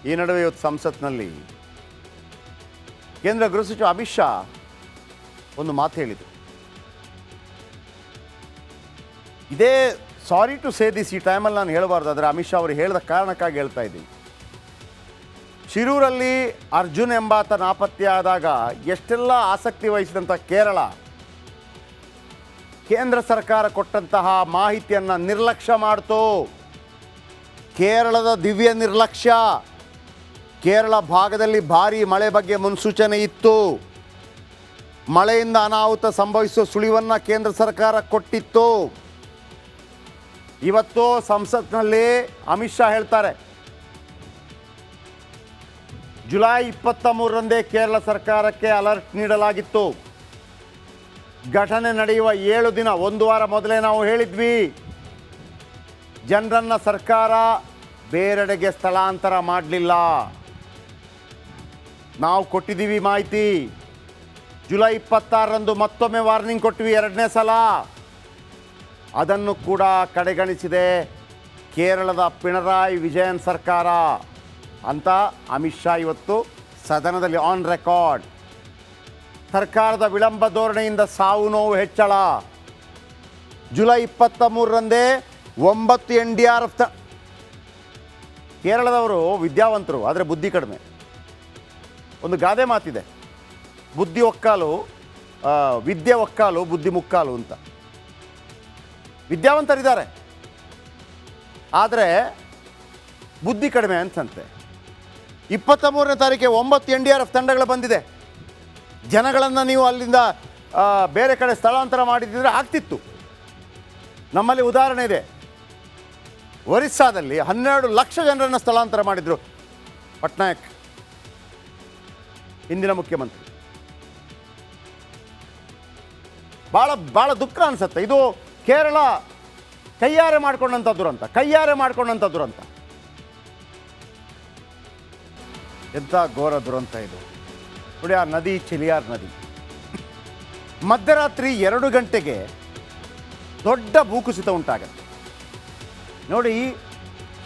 ಈ ನಡುವೆ ಇವತ್ತು ಸಂಸತ್ನಲ್ಲಿ ಕೇಂದ್ರ ಗೃಹ ಸಚಿವ ಅಮಿತ್ ಶಾ ಒಂದು ಮಾತು ಹೇಳಿದರು. ಇದೇ ಸಾರಿ ಟು ಸೇ ದಿಸ್, ಈ ಟೈಮಲ್ಲಿ ನಾನು ಹೇಳಬಾರ್ದು, ಆದರೆ ಅಮಿತ್ ಶಾ ಅವರು ಹೇಳಿದ ಕಾರಣಕ್ಕಾಗಿ ಹೇಳ್ತಾ ಇದ್ದೀನಿ. ಶಿರೂರಲ್ಲಿ ಅರ್ಜುನ್ ಎಂಬಾತ ನಾಪತ್ತೆಯಾದಾಗ ಎಷ್ಟೆಲ್ಲ ಆಸಕ್ತಿ ವಹಿಸಿದಂಥ ಕೇರಳ ಕೇಂದ್ರ ಸರ್ಕಾರ ಕೊಟ್ಟಂತಹ ಮಾಹಿತಿಯನ್ನು ನಿರ್ಲಕ್ಷ್ಯ ಮಾಡ್ತು. ಕೇರಳದ ದಿವ್ಯ ನಿರ್ಲಕ್ಷ್ಯ. ಕೇರಳ ಭಾಗದಲ್ಲಿ ಭಾರೀ ಮಳೆ ಬಗ್ಗೆ ಮುನ್ಸೂಚನೆ ಇತ್ತು. ಮಳೆಯಿಂದ ಅನಾಹುತ ಸಂಭವಿಸುವ ಸುಳಿವನ್ನು ಕೇಂದ್ರ ಸರ್ಕಾರ ಕೊಟ್ಟಿತ್ತು. ಇವತ್ತು ಸಂಸತ್ನಲ್ಲಿ ಅಮಿತ್ ಶಾ ಹೇಳ್ತಾರೆ, ಜುಲೈ 23ರಂದೇ ಕೇರಳ ಸರ್ಕಾರಕ್ಕೆ ಅಲರ್ಟ್ ನೀಡಲಾಗಿತ್ತು. ಘಟನೆ ನಡೆಯುವ 7 ದಿನ, 1 ವಾರ ಮೊದಲೇ ನಾವು ಹೇಳಿದ್ವಿ, ಜನರನ್ನು ಸರ್ಕಾರ ಬೇರೆಡೆಗೆ ಸ್ಥಳಾಂತರ ಮಾಡಲಿಲ್ಲ. ನಾವು ಕೊಟ್ಟಿದ್ದೀವಿ ಮಾಹಿತಿ. ಜುಲೈ 26ರಂದು ಮತ್ತೊಮ್ಮೆ ವಾರ್ನಿಂಗ್ ಕೊಟ್ವಿ, 2ನೇ ಸಲ. ಅದನ್ನು ಕೂಡ ಕಡೆಗಣಿಸಿದೆ ಕೇರಳದ ಪಿಣರಾಯಿ ವಿಜಯನ್ ಸರ್ಕಾರ ಅಂತ ಅಮಿತ್ ಶಾ ಇವತ್ತು ಸದನದಲ್ಲಿ ಆನ್ ರೆಕಾರ್ಡ್. ಸರ್ಕಾರದ ವಿಳಂಬ ಧೋರಣೆಯಿಂದ ಸಾವು ನೋವು ಹೆಚ್ಚಳ. July 23ರಂದೇ 9 NDRF. ಕೇರಳದವರು ವಿದ್ಯಾವಂತರು, ಆದರೆ ಬುದ್ಧಿ ಕಡಿಮೆ. ಒಂದು ಗಾದೆ ಮಾತಿದೆ, ವಿದ್ಯೆ ಒಕ್ಕಾಲು ಬುದ್ಧಿ ಮುಕ್ಕಾಲು ಅಂತ. ವಿದ್ಯಾವಂತರಿದ್ದಾರೆ, ಆದರೆ ಬುದ್ಧಿ ಕಡಿಮೆ ಅನ್ಸಂತೆ. 23ನೇ ತಾರೀಕಿಗೆ 9 NDRF ತಂಡಗಳು ಬಂದಿದೆ. ಜನಗಳನ್ನು ನೀವು ಅಲ್ಲಿಂದ ಬೇರೆ ಕಡೆ ಸ್ಥಳಾಂತರ ಮಾಡಿದ್ದರೆ ಆಗ್ತಿತ್ತು. ನಮ್ಮಲ್ಲಿ ಉದಾಹರಣೆ ಇದೆ, ಒರಿಸ್ಸಾದಲ್ಲಿ 12 ಲಕ್ಷ ಜನರನ್ನು ಸ್ಥಳಾಂತರ ಮಾಡಿದರು ಪಟ್ನಾಯಕ್, ಹಿಂದಿನ ಮುಖ್ಯಮಂತ್ರಿ. ಭಾಳ ದುಃಖ ಅನಿಸುತ್ತೆ. ಇದು ಕೇರಳ ಕೈಯಾರೆ ಮಾಡ್ಕೊಂಡಂಥ ದುರಂತ. ಎಂಥ ಘೋರ ದುರಂತ ಇದು ನೋಡಿ. ಆ ನದಿ ಚೆಲಿಯಾರ್ ನದಿ ಮಧ್ಯರಾತ್ರಿ 2 ಗಂಟೆಗೆ ದೊಡ್ಡ ಭೂಕುಸಿತ ಉಂಟಾಗತ್ತೆ ನೋಡಿ.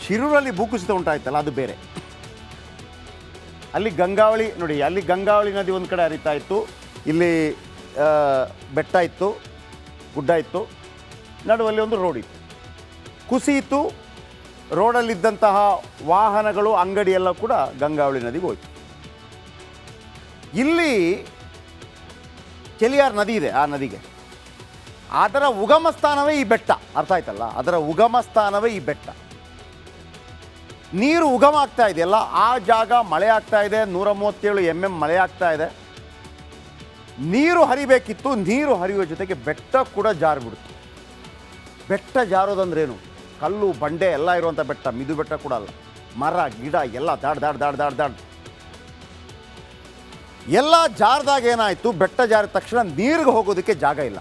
ಶಿರೂರಲ್ಲಿ ಭೂಕುಸಿತ ಉಂಟಾಯ್ತಲ್ಲ, ಅದು ಬೇರೆ. ಅಲ್ಲಿ ಗಂಗಾವಳಿ ನೋಡಿ, ಅಲ್ಲಿ ಗಂಗಾವಳಿ ನದಿ ಒಂದು ಕಡೆ ಹರಿತಾ ಇತ್ತು, ಇಲ್ಲಿ ಬೆಟ್ಟ ಇತ್ತು, ಗುಡ್ಡ ಇತ್ತು, ನಡುವಲ್ಲಿ ಒಂದು ರೋಡ್ ಇತ್ತು. ಕುಸಿಯಿತು. ರೋಡಲ್ಲಿದ್ದಂತಹ ವಾಹನಗಳು, ಅಂಗಡಿ ಎಲ್ಲ ಕೂಡ ಗಂಗಾವಳಿ ನದಿಗೆ ಹೋಯಿತು. ಇಲ್ಲಿ ಚೆಲಿಯಾರ್ ನದಿ ಇದೆ, ಆ ನದಿಗೆ ಅದರ ಉಗಮ ಸ್ಥಾನವೇ ಈ ಬೆಟ್ಟ. ಅರ್ಥ ಆಯ್ತಲ್ಲ, ಅದರ ಉಗಮ ಸ್ಥಾನವೇ ಈ ಬೆಟ್ಟ. ನೀರು ಉಗಮ ಆಗ್ತಾ ಇದೆಯಲ್ಲ, ಆ ಜಾಗ ಮಳೆ ಆಗ್ತಾ ಇದೆ. 137 mm ಮಳೆ ಆಗ್ತಾ ಇದೆ. ನೀರು ಹರಿಬೇಕಿತ್ತು, ನೀರು ಹರಿಯುವ ಜೊತೆಗೆ ಬೆಟ್ಟ ಕೂಡ ಜಾರಿಬಿಡ್ತು. ಬೆಟ್ಟ ಜಾರೋದಂದ್ರೇನು? ಕಲ್ಲು ಬಂಡೆ ಎಲ್ಲ ಇರುವಂಥ ಬೆಟ್ಟ, ಮಿದು ಬೆಟ್ಟ ಕೂಡ ಅಲ್ಲ. ಮರ ಗಿಡ ಎಲ್ಲ ದಾಡ್ ಎಲ್ಲ ಜಾರದಾಗ ಏನಾಯಿತು, ಬೆಟ್ಟ ಜಾರಿದ ತಕ್ಷಣ ನೀರಿಗೆ ಹೋಗೋದಕ್ಕೆ ಜಾಗ ಇಲ್ಲ.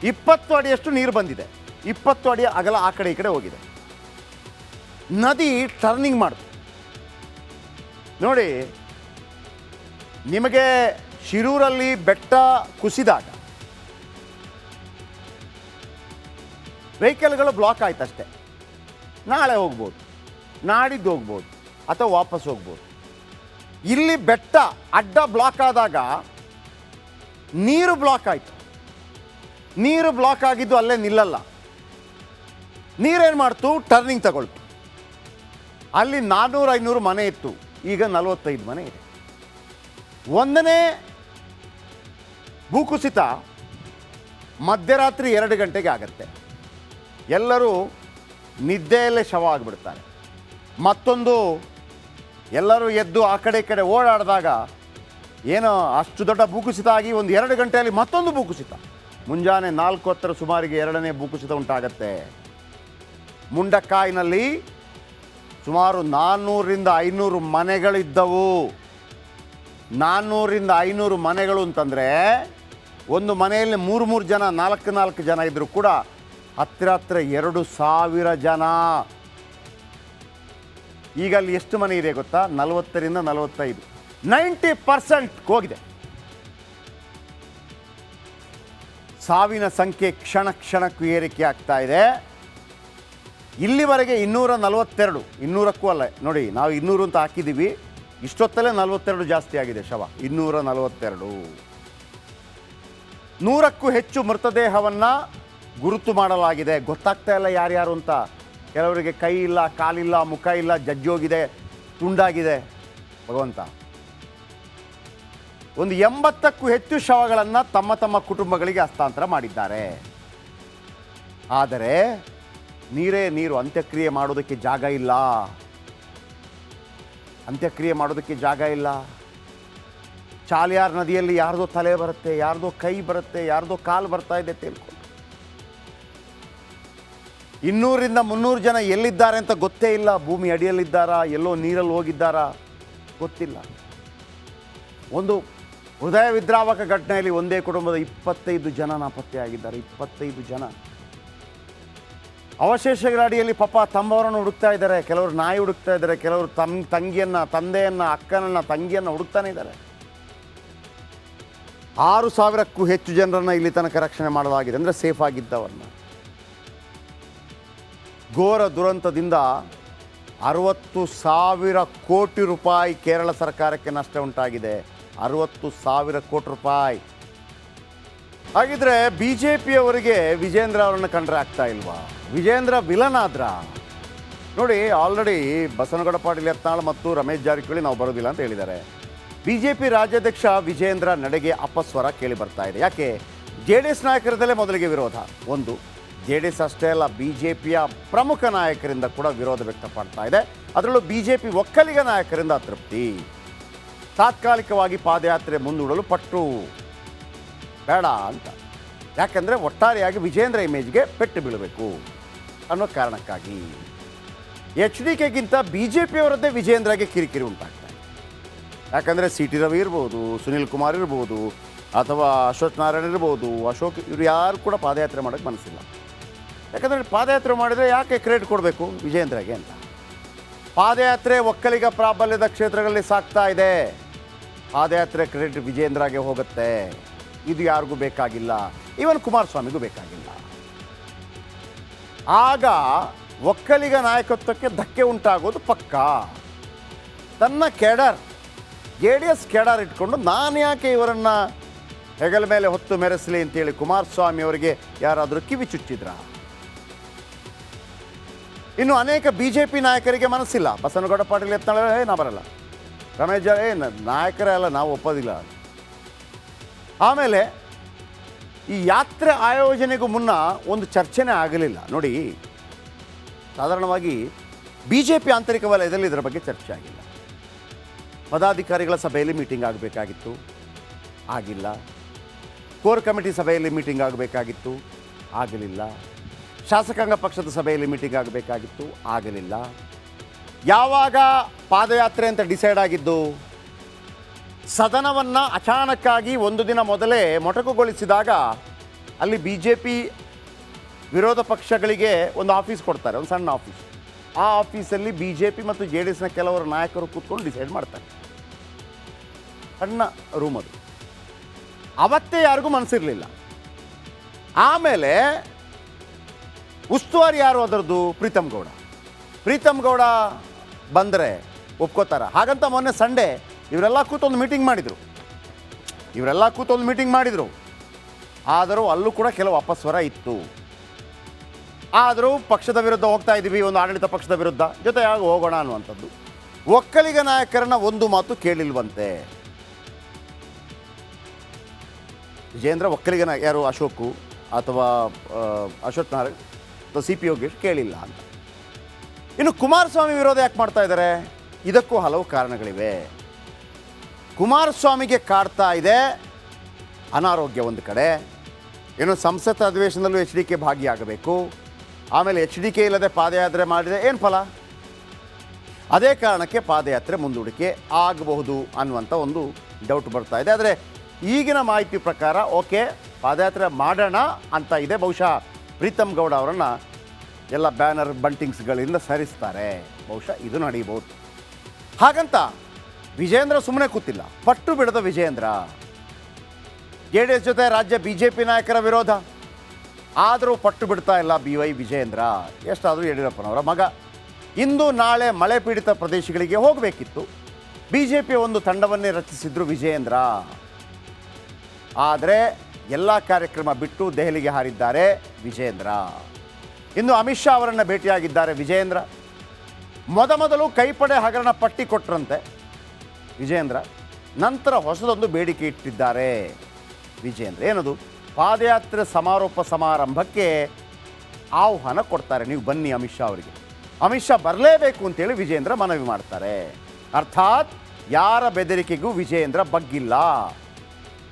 20 ಅಡಿಯಷ್ಟು ನೀರು ಬಂದಿದೆ, 20 ಅಡಿ ಅಗಲ ಆ ಕಡೆ ಈ ಕಡೆ ಹೋಗಿದೆ. ನದಿ ಟರ್ನಿಂಗ್ ಮಾಡ್ತು ನೋಡಿ. ನಿಮಗೆ ಶಿರೂರಲ್ಲಿ ಬೆಟ್ಟ ಕುಸಿದಾಗ ವೆಹಿಕಲ್ಗಳು ಬ್ಲಾಕ್ ಆಯ್ತಷ್ಟೇ. ನಾಳೆ ಹೋಗ್ಬೋದು, ನಾಡಿದ್ದು ಹೋಗ್ಬೋದು, ಅಥವಾ ವಾಪಸ್ ಹೋಗ್ಬೋದು. ಇಲ್ಲಿ ಬೆಟ್ಟ ಅಡ್ಡ ಬ್ಲಾಕ್ ಆದಾಗ ನೀರು ಬ್ಲಾಕ್ ಆಯಿತು. ನೀರು ಬ್ಲಾಕ್ ಆಗಿದ್ದು ಅಲ್ಲೇ ನಿಲ್ಲಲ್ಲ. ನೀರೇನು ಮಾಡ್ತು, ಟರ್ನಿಂಗ್ ತಗೊಳ್ತು. ಅಲ್ಲಿ 400-500 ಮನೆ ಇತ್ತು, ಈಗ 45 ಮನೆ ಇದೆ. 1ನೇ ಭೂಕುಸಿತ ಮಧ್ಯರಾತ್ರಿ 2 ಗಂಟೆಗೆ ಆಗತ್ತೆ. ಎಲ್ಲರೂ ನಿದ್ದೆಯಲ್ಲೇ ಶವ ಆಗಿಬಿಡ್ತಾರೆ. ಮತ್ತೊಂದು, ಎಲ್ಲರೂ ಎದ್ದು ಆ ಕಡೆ ಈ ಕಡೆ ಓಡಾಡಿದಾಗ ಏನೋ ಅಷ್ಟು ದೊಡ್ಡ ಭೂಕುಸಿತ ಆಗಿ 1-2 ಗಂಟೆಯಲ್ಲಿ ಮತ್ತೊಂದು ಭೂಕುಸಿತ. ಮುಂಜಾನೆ 4:10 ಸುಮಾರಿಗೆ 2ನೇ ಭೂಕುಸಿತ ಉಂಟಾಗತ್ತೆ. ಮುಂಡಕ್ಕಾಯಿನಲ್ಲಿ ಸುಮಾರು 400-500 ಮನೆಗಳಿದ್ದವು. 400-500 ಮನೆಗಳು ಅಂತಂದರೆ ಒಂದು ಮನೆಯಲ್ಲಿ 3 ಜನ, 4 ಜನ ಇದ್ದರೂ ಕೂಡ ಹತ್ತಿರ 2,000 ಜನ. ಈಗ ಅಲ್ಲಿ ಎಷ್ಟು ಮನೆ ಇದೆ ಗೊತ್ತಾ? 40-45, 90% ಹೋಗಿದೆ. ಸಾವಿನ ಸಂಖ್ಯೆ ಕ್ಷಣಕ್ಕೂ ಏರಿಕೆ ಆಗ್ತಾ ಇದೆ. ಇಲ್ಲಿವರೆಗೆ 242, 200ಕ್ಕೂ ಅಲ್ಲ ನೋಡಿ, ನಾವು 200 ಅಂತ ಹಾಕಿದ್ದೀವಿ, ಇಷ್ಟೊತ್ತಲ್ಲೇ 42 ಜಾಸ್ತಿ ಆಗಿದೆ ಶವ. 242. 100ಕ್ಕೂ ಹೆಚ್ಚು ಮೃತದೇಹವನ್ನು ಗುರುತು ಮಾಡಲಾಗಿದೆ. ಗೊತ್ತಾಗ್ತಾ ಇಲ್ಲ ಯಾರ್ಯಾರು ಅಂತ. ಕೆಲವರಿಗೆ ಕೈ ಇಲ್ಲ, ಕಾಲಿಲ್ಲ, ಮುಖ ಇಲ್ಲ, ಜಜ್ಜೋಗಿದೆ, ತುಂಡಾಗಿದೆ. ಭಗವಂತ. ಒಂದು 80ಕ್ಕೂ ಹೆಚ್ಚು ಶವಗಳನ್ನು ತಮ್ಮ ತಮ್ಮ ಕುಟುಂಬಗಳಿಗೆ ಹಸ್ತಾಂತರ ಮಾಡಿದ್ದಾರೆ. ಆದರೆ ನೀರೇ ನೀರು, ಅಂತ್ಯಕ್ರಿಯೆ ಮಾಡೋದಕ್ಕೆ ಜಾಗ ಇಲ್ಲ. ಅಂತ್ಯಕ್ರಿಯೆ ಮಾಡೋದಕ್ಕೆ ಜಾಗ ಇಲ್ಲ. ಚಾಲಿಯಾರ್ ನದಿಯಲ್ಲಿ ಯಾರ್ದೋ ತಲೆ ಬರುತ್ತೆ, ಯಾರ್ದೋ ಕೈ ಬರುತ್ತೆ, ಯಾರ್ದೋ ಕಾಲು ಬರ್ತಾ ಇದೆ ತಿಳ್ಕೊಂಡು 200ರಿಂದ 300 ಜನ ಎಲ್ಲಿದ್ದಾರೆ ಅಂತ ಗೊತ್ತೇ ಇಲ್ಲ. ಭೂಮಿ ಅಡಿಯಲ್ಲಿದ್ದಾರಾ, ಎಲ್ಲೋ ನೀರಲ್ಲಿ ಹೋಗಿದ್ದಾರಾ ಗೊತ್ತಿಲ್ಲ. ಒಂದು ಹೃದಯ ವಿದ್ರಾವಕ ಘಟನೆಯಲ್ಲಿ ಒಂದೇ ಕುಟುಂಬದ 25 ಜನ ನಾಪತ್ತೆಯಾಗಿದ್ದಾರೆ. 25 ಜನ. ಅವಶೇಷಗಳ ಅಡಿಯಲ್ಲಿ ಪಾಪ ತಮ್ಮವರನ್ನು ಹುಡುಕ್ತಾ ಇದ್ದಾರೆ. ಕೆಲವರು ನಾಯಿ ಹುಡುಕ್ತಾ ಇದ್ದಾರೆ, ಕೆಲವರು ತಂಗಿಯನ್ನು, ತಂದೆಯನ್ನು, ಅಕ್ಕನನ್ನು, ತಂಗಿಯನ್ನು ಹುಡುಕ್ತಾನೆ ಇದ್ದಾರೆ. 6,000ಕ್ಕೂ ಹೆಚ್ಚು ಜನರನ್ನು ಇಲ್ಲಿ ತನಕ ರಕ್ಷಣೆ ಮಾಡಲಾಗಿದೆ, ಅಂದರೆ ಸೇಫ್ ಆಗಿದ್ದವರನ್ನ. ಘೋರ ದುರಂತದಿಂದ 60,000 ಕೋಟಿ ರೂಪಾಯಿ ಕೇರಳ ಸರ್ಕಾರಕ್ಕೆ ನಷ್ಟ ಉಂಟಾಗಿದೆ. 60,000 ಕೋಟಿ ರೂಪಾಯಿ. ಹಾಗಿದ್ರೆ BJPಯವರಿಗೆ ವಿಜೇಂದ್ರ ಅವರನ್ನು ಕಂಡ್ರೆ ಆಗ್ತಾ ಇಲ್ವಾ? ವಿಜೇಂದ್ರ ವಿಲನ್ ಆದ್ರ? ನೋಡಿ, ಆಲ್ರೆಡಿ ಬಸನಗೌಡ ಪಾಟೀಲ್ ಯತ್ನಾಳ್ ಮತ್ತು ರಮೇಶ್ ಜಾರಕಿಹೊಳಿ ನಾವು ಬರೋದಿಲ್ಲ ಅಂತ ಹೇಳಿದ್ದಾರೆ. BJP ರಾಜ್ಯಾಧ್ಯಕ್ಷ ವಿಜೇಂದ್ರ ನಡೆಗೆ ಅಪಸ್ವರ ಕೇಳಿ ಬರ್ತಾ ಇದೆ. ಯಾಕೆ? JDS ನಾಯಕರದಲ್ಲೇ ಮೊದಲಿಗೆ ವಿರೋಧ. ಒಂದು, JDS ಅಷ್ಟೇ ಅಲ್ಲ, BJPಯ ಪ್ರಮುಖ ನಾಯಕರಿಂದ ಕೂಡ ವಿರೋಧ ವ್ಯಕ್ತಪಡ್ತಾ ಇದೆ. ಅದರಲ್ಲೂ BJP ಒಕ್ಕಲಿಗ ನಾಯಕರಿಂದ ಅತೃಪ್ತಿ. ತಾತ್ಕಾಲಿಕವಾಗಿ ಪಾದಯಾತ್ರೆ ಮುಂದೂಡಲು ಪಟ್ಟು ಬೇಡ ಅಂತ. ಯಾಕಂದರೆ ಒಟ್ಟಾರೆಯಾಗಿ ವಿಜೇಂದ್ರ ಇಮೇಜ್ಗೆ ಪೆಟ್ಟು ಬೀಳಬೇಕು ಅನ್ನೋ ಕಾರಣಕ್ಕಾಗಿ. HDKಗಿಂತ BJPಯವರದ್ದೇ ವಿಜೇಂದ್ರಗೆ ಕಿರಿಕಿರಿ ಉಂಟಾಗ್ತದೆ. ಯಾಕಂದರೆ CT ರವಿ ಇರ್ಬೋದು, ಸುನಿಲ್ ಕುಮಾರ್ ಇರ್ಬೋದು, ಅಥವಾ ಅಶ್ವಥ್ ನಾರಾಯಣ್ ಇರ್ಬೋದು, ಅಶೋಕ್, ಇವರು ಯಾರು ಕೂಡ ಪಾದಯಾತ್ರೆ ಮಾಡೋಕ್ಕೆ ಮನಸ್ಸಿಲ್ಲ. ಯಾಕಂದರೆ ಪಾದಯಾತ್ರೆ ಮಾಡಿದರೆ ಯಾಕೆ ಕ್ರೆಡಿಟ್ ಕೊಡಬೇಕು ವಿಜೇಂದ್ರಗೆ ಅಂತ. ಪಾದಯಾತ್ರೆ ಒಕ್ಕಲಿಗ ಪ್ರಾಬಲ್ಯದ ಕ್ಷೇತ್ರಗಳಲ್ಲಿ ಸಾಗ್ತಾ ಇದೆ. ಪಾದಯಾತ್ರೆ ಕ್ರೆಡಿಟ್ ವಿಜೇಂದ್ರಗೆ ಹೋಗುತ್ತೆ. ಇದು ಯಾರಿಗೂ ಬೇಕಾಗಿಲ್ಲ, ಈವನ್ ಕುಮಾರಸ್ವಾಮಿಗೂ ಬೇಕಾಗಿಲ್ಲ. ಆಗ ಒಕ್ಕಲಿಗ ನಾಯಕತ್ವಕ್ಕೆ ಧಕ್ಕೆ ಉಂಟಾಗೋದು ಪಕ್ಕ. ತನ್ನ ಕೆಡರ್, JDS ಕೆಡರ್ ಇಟ್ಕೊಂಡು ನಾನು ಯಾಕೆ ಇವರನ್ನು ಹೆಗಲ ಮೇಲೆ ಹೊತ್ತು ಮೆರೆಸಲಿ ಅಂತೇಳಿ ಕುಮಾರಸ್ವಾಮಿ ಅವರಿಗೆ ಯಾರಾದರೂ ಕಿವಿ ಚುಚ್ಚಿದ್ರ? ಇನ್ನು ಅನೇಕ BJP ನಾಯಕರಿಗೆ ಮನಸ್ಸಿಲ್ಲ. ಬಸನಗೌಡ ಪಾಟೀಲ್ ಯತ್ನಾಳ್ ನಾ ಬರಲ್ಲ, ರಮೇಶ್ ನಾಯಕರೇ ಅಲ್ಲ, ನಾವು ಒಪ್ಪೋದಿಲ್ಲ. ಆಮೇಲೆ ಈ ಯಾತ್ರೆ ಆಯೋಜನೆಗೂ ಮುನ್ನ ಒಂದು ಚರ್ಚೆನೇ ಆಗಲಿಲ್ಲ. ನೋಡಿ, ಸಾಧಾರಣವಾಗಿ BJP ಆಂತರಿಕ ವಲಯದಲ್ಲಿ ಇದರ ಬಗ್ಗೆ ಚರ್ಚೆ ಆಗಿಲ್ಲ. ಪದಾಧಿಕಾರಿಗಳ ಸಭೆಯಲ್ಲಿ ಮೀಟಿಂಗ್ ಆಗಬೇಕಾಗಿತ್ತು, ಆಗಿಲ್ಲ. ಕೋರ್ ಕಮಿಟಿ ಸಭೆಯಲ್ಲಿ ಮೀಟಿಂಗ್ ಆಗಬೇಕಾಗಿತ್ತು, ಆಗಲಿಲ್ಲ. ಶಾಸಕಾಂಗ ಪಕ್ಷದ ಸಭೆಯಲ್ಲಿ ಮೀಟಿಂಗ್ ಆಗಬೇಕಾಗಿತ್ತು, ಆಗಲಿಲ್ಲ. ಯಾವಾಗ ಪಾದಯಾತ್ರೆ ಅಂತ ಡಿಸೈಡ್ ಆಗಿದ್ದು? ಸದನವನ್ನು ಅಚಾನಕ್ಕಾಗಿ ಒಂದು ದಿನ ಮೊದಲೇ ಮೊಟಕುಗೊಳಿಸಿದಾಗ ಅಲ್ಲಿ BJP ವಿರೋಧ ಪಕ್ಷಗಳಿಗೆ ಒಂದು ಆಫೀಸ್ ಕೊಡ್ತಾರೆ, ಒಂದು ಸಣ್ಣ ಆಫೀಸ್. ಆ ಆಫೀಸಲ್ಲಿ BJP ಮತ್ತು JDSನ ಕೆಲವರು ನಾಯಕರು ಕೂತ್ಕೊಂಡು ಡಿಸೈಡ್ ಮಾಡ್ತಾರೆ. ಸಣ್ಣ ರೂಮ್ ಅದು. ಅವತ್ತೇ ಯಾರಿಗೂ ಮನಸ್ಸಿರಲಿಲ್ಲ. ಆಮೇಲೆ ಉಸ್ತುವಾರಿ ಯಾರು ಅದರದ್ದು? ಪ್ರೀತಮ್ ಗೌಡ ಬಂದರೆ ಒಪ್ಕೋತಾರೆ. ಹಾಗಂತ ಮೊನ್ನೆ ಸಂಡೇ ಇವರೆಲ್ಲ ಕೂತೊಂದು ಮೀಟಿಂಗ್ ಮಾಡಿದರು. ಆದರೂ ಅಲ್ಲೂ ಕೂಡ ಕೆಲವು ಅಪಸ್ವರ ಇತ್ತು. ಆದರೂ ಪಕ್ಷದ ವಿರುದ್ಧ ಹೋಗ್ತಾ ಇದ್ದೀವಿ, ಒಂದು ಆಡಳಿತ ಪಕ್ಷದ ವಿರುದ್ಧ, ಜೊತೆಯಾಗಿ ಹೋಗೋಣ ಅನ್ನುವಂಥದ್ದು. ಒಕ್ಕಲಿಗ ನಾಯಕರನ್ನ ಒಂದು ಮಾತು ಕೇಳಿಲ್ವಂತೆ. ವಿಜೇಂದ್ರ ಒಕ್ಕಲಿಗ ಯಾರು ಅಶೋಕು ಅಥವಾ ಅಶ್ವಥ್ ನಾರಾಯಣ್ ಅಥವಾ CP ಯೋಗೇಶ್ ಕೇಳಿಲ್ಲ ಅಂತ. ಇನ್ನು ಕುಮಾರಸ್ವಾಮಿ ವಿರೋಧ ಯಾಕೆ ಮಾಡ್ತಾ ಇದ್ದಾರೆ? ಇದಕ್ಕೂ ಹಲವು ಕಾರಣಗಳಿವೆ. ಕುಮಾರಸ್ವಾಮಿಗೆ ಕಾಡ್ತಾ ಇದೆ ಅನಾರೋಗ್ಯ ಒಂದು ಕಡೆ, ಇನ್ನು ಸಂಸತ್ ಅಧಿವೇಶನದಲ್ಲೂ HDK ಭಾಗಿಯಾಗಬೇಕು. ಆಮೇಲೆ HDK ಇಲ್ಲದೆ ಪಾದಯಾತ್ರೆ ಮಾಡಿದರೆ ಏನು ಫಲ? ಅದೇ ಕಾರಣಕ್ಕೆ ಪಾದಯಾತ್ರೆ ಮುಂದೂಡಿಕೆ ಆಗಬಹುದು ಅನ್ನುವಂಥ ಒಂದು ಡೌಟ್ ಬರ್ತಾ ಇದೆ. ಆದರೆ ಈಗಿನ ಮಾಹಿತಿ ಪ್ರಕಾರ ಓಕೆ, ಪಾದಯಾತ್ರೆ ಮಾಡೋಣ ಅಂತ ಇದೆ. ಬಹುಶಃ ಪ್ರೀತಮ್ ಗೌಡ ಅವರನ್ನು ಎಲ್ಲ ಬ್ಯಾನರ್ ಬಂಟಿಂಗ್ಸ್ಗಳಿಂದ ಸರಿಸ್ತಾರೆ. ಬಹುಶಃ ಇದು ನಡೀಬಹುದು. ಹಾಗಂತ ವಿಜೇಂದ್ರ ಸುಮ್ಮನೆ ಕೂತಿಲ್ಲ, ಪಟ್ಟು ಬಿಡದ ವಿಜೇಂದ್ರ. JDS ಜೊತೆ ರಾಜ್ಯ BJP ನಾಯಕರ ವಿರೋಧ, ಆದರೂ ಪಟ್ಟು ಬಿಡ್ತಾ ಇಲ್ಲ BY ವಿಜಯೇಂದ್ರ. ಎಷ್ಟಾದರೂ ಯಡಿಯೂರಪ್ಪನವರ ಮಗ. ಇಂದು ನಾಳೆ ಮಳೆ ಪೀಡಿತ ಪ್ರದೇಶಗಳಿಗೆ ಹೋಗಬೇಕಿತ್ತು. BJP ಒಂದು ತಂಡವನ್ನೇ ರಚಿಸಿದ್ರು ವಿಜಯೇಂದ್ರ. ಆದರೆ ಎಲ್ಲ ಕಾರ್ಯಕ್ರಮ ಬಿಟ್ಟು ದೆಹಲಿಗೆ ಹಾರಿದ್ದಾರೆ ವಿಜಯೇಂದ್ರ. ಇನ್ನು ಅಮಿತ್ ಶಾ ಅವರನ್ನು ಭೇಟಿಯಾಗಿದ್ದಾರೆ ವಿಜಯೇಂದ್ರ. ಮೊದಲು ಕೈಪಡೆ ಹಗರಣ ಪಟ್ಟಿ ಕೊಟ್ಟರಂತೆ ವಿಜಯೇಂದ್ರ. ನಂತರ ಹೊಸದೊಂದು ಬೇಡಿಕೆ ಇಟ್ಟಿದ್ದಾರೆ ವಿಜಯೇಂದ್ರ. ಏನದು? ಪಾದಯಾತ್ರೆ ಸಮಾರೋಪ ಸಮಾರಂಭಕ್ಕೆ ಆಹ್ವಾನ ಕೊಡ್ತಾರೆ. ನೀವು ಬನ್ನಿ ಅಮಿತ್ ಶಾ ಅವರಿಗೆ. ಅಮಿತ್ ಶಾ ಬರಲೇಬೇಕು ಅಂತೇಳಿ ವಿಜಯೇಂದ್ರ ಮನವಿ ಮಾಡ್ತಾರೆ. ಅರ್ಥಾತ್ ಯಾರ ಬೆದರಿಕೆಗೂ ವಿಜಯೇಂದ್ರ ಬಗ್ಗಿಲ್ಲ.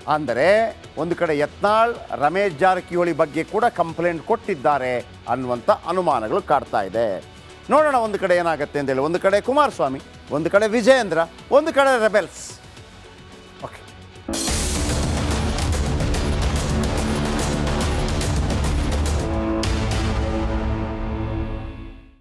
ಅಂದರೆ ಒಂದು ಕಡೆ ಯತ್ನಾಳ್, ರಮೇಶ್ ಜಾರಕಿಹೊಳಿ ಬಗ್ಗೆ ಕೂಡ ಕಂಪ್ಲೇಂಟ್ ಕೊಟ್ಟಿದ್ದಾರೆ ಅನ್ನುವಂಥ ಅನುಮಾನಗಳು ಕಾಡ್ತಾ ಇದೆ. ನೋಡೋಣ ಒಂದು ಕಡೆ ಏನಾಗುತ್ತೆ ಅಂತೇಳಿ. ಒಂದು ಕಡೆ ಕುಮಾರಸ್ವಾಮಿ, ಒಂದು ಕಡೆ ವಿಜಯೇಂದ್ರ, ಒಂದು ಕಡೆ ರೆಬೆಲ್ಸ್.